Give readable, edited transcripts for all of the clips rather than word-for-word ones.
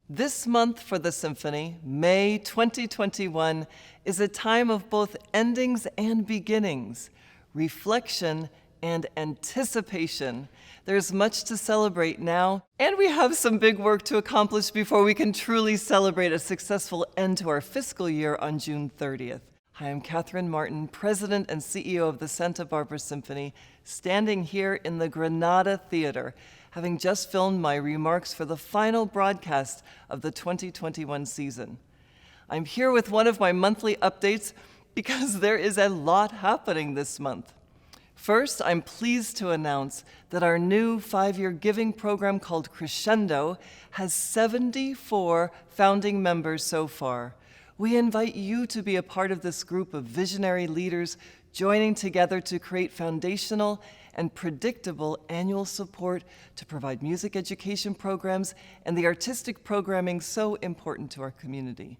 This month for the Symphony, May 2021, is a time of both endings and beginnings, reflection and anticipation. There's much to celebrate now, and we have some big work to accomplish before we can truly celebrate a successful end to our fiscal year on June 30th. Hi, I'm Kathryn Martin, President and CEO of the Santa Barbara Symphony, standing here in the Granada Theater, having just filmed my remarks for the final broadcast of the 2021 season. I'm here with one of my monthly updates because there is a lot happening this month. First, I'm pleased to announce that our new 5-year giving program called Crescendo has 74 founding members so far. We invite you to be a part of this group of visionary leaders joining together to create foundational and predictable annual support to provide music education programs and the artistic programming so important to our community.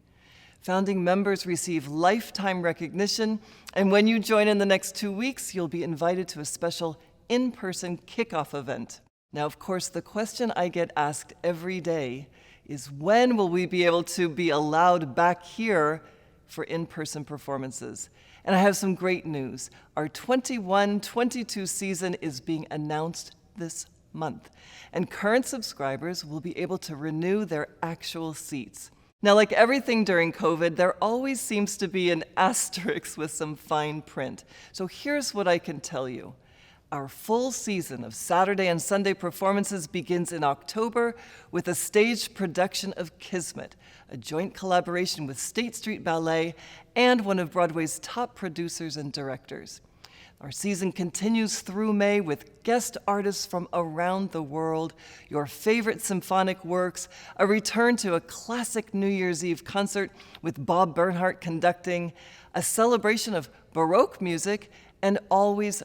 Founding members receive lifetime recognition, and when you join in the next 2 weeks, you'll be invited to a special in-person kickoff event. Now, of course, the question I get asked every day is when will we be able to be allowed back here for in-person performances? And I have some great news. Our 21-22 season is being announced this month, and current subscribers will be able to renew their actual seats. Now, like everything during COVID, there always seems to be an asterisk with some fine print. So here's what I can tell you. Our full season of Saturday and Sunday performances begins in October with a staged production of Kismet, a joint collaboration with State Street Ballet and one of Broadway's top producers and directors. Our season continues through May with guest artists from around the world, your favorite symphonic works, a return to a classic New Year's Eve concert with Bob Bernhardt conducting, a celebration of Baroque music, and always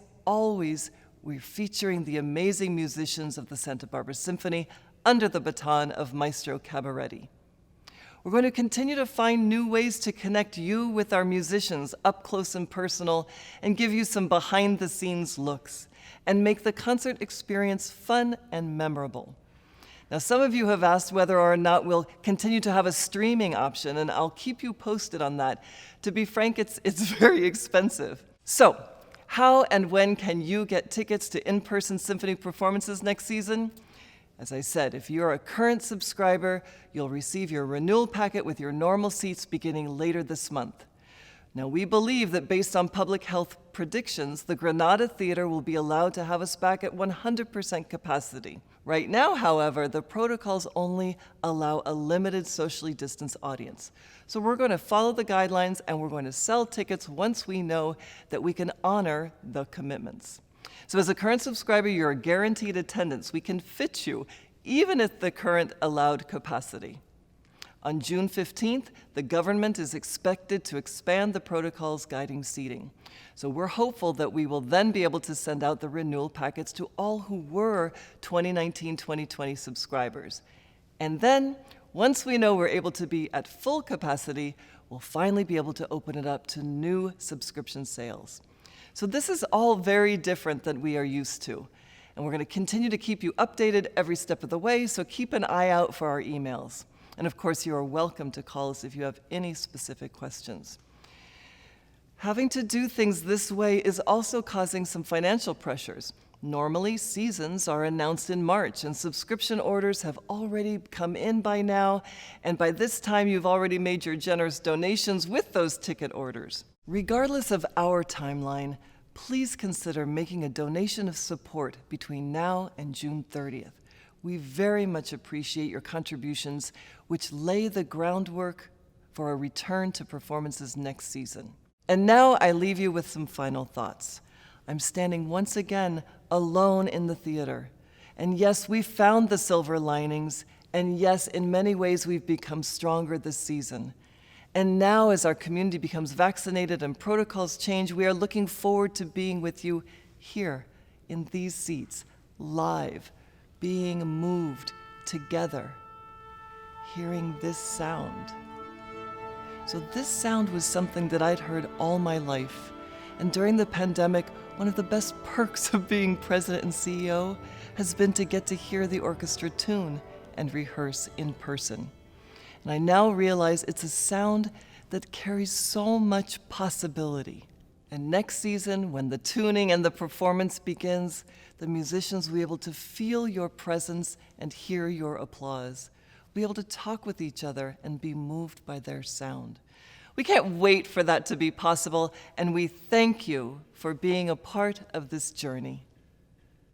we're featuring the amazing musicians of the Santa Barbara Symphony under the baton of Maestro Cabaretti. We're going to continue to find new ways to connect you with our musicians up close and personal and give you some behind-the-scenes looks and make the concert experience fun and memorable. Now, some of you have asked whether or not we'll continue to have a streaming option, and I'll keep you posted on that. To be frank, it's very expensive. So, how and when can you get tickets to in-person symphony performances next season? As I said, if you're a current subscriber, you'll receive your renewal packet with your normal seats beginning later this month. Now, we believe that based on public health predictions, the Granada Theater will be allowed to have us back at 100% capacity. Right now, however, the protocols only allow a limited socially distanced audience. So we're going to follow the guidelines and we're going to sell tickets once we know that we can honor the commitments. So as a current subscriber, you're guaranteed attendance. We can fit you, even at the current allowed capacity. On June 15th, the government is expected to expand the protocols guiding seating. So we're hopeful that we will then be able to send out the renewal packets to all who were 2019-2020 subscribers. And then, once we know we're able to be at full capacity, we'll finally be able to open it up to new subscription sales. So this is all very different than we are used to. And we're going to continue to keep you updated every step of the way, so keep an eye out for our emails. And of course, you are welcome to call us if you have any specific questions. Having to do things this way is also causing some financial pressures. Normally, seasons are announced in March, and subscription orders have already come in by now, and by this time, you've already made your generous donations with those ticket orders. Regardless of our timeline, please consider making a donation of support between now and June 30th. We very much appreciate your contributions, which lay the groundwork for a return to performances next season. And now I leave you with some final thoughts. I'm standing once again alone in the theater. And yes, we've found the silver linings, and yes, in many ways we've become stronger this season. And now, as our community becomes vaccinated and protocols change, we are looking forward to being with you here in these seats, live, being moved together, hearing this sound. So this sound was something that I'd heard all my life. And during the pandemic, one of the best perks of being president and CEO has been to get to hear the orchestra tune and rehearse in person. And I now realize it's a sound that carries so much possibility. And next season, when the tuning and the performance begins, the musicians will be able to feel your presence and hear your applause. We'll be able to talk with each other and be moved by their sound. We can't wait for that to be possible, and we thank you for being a part of this journey.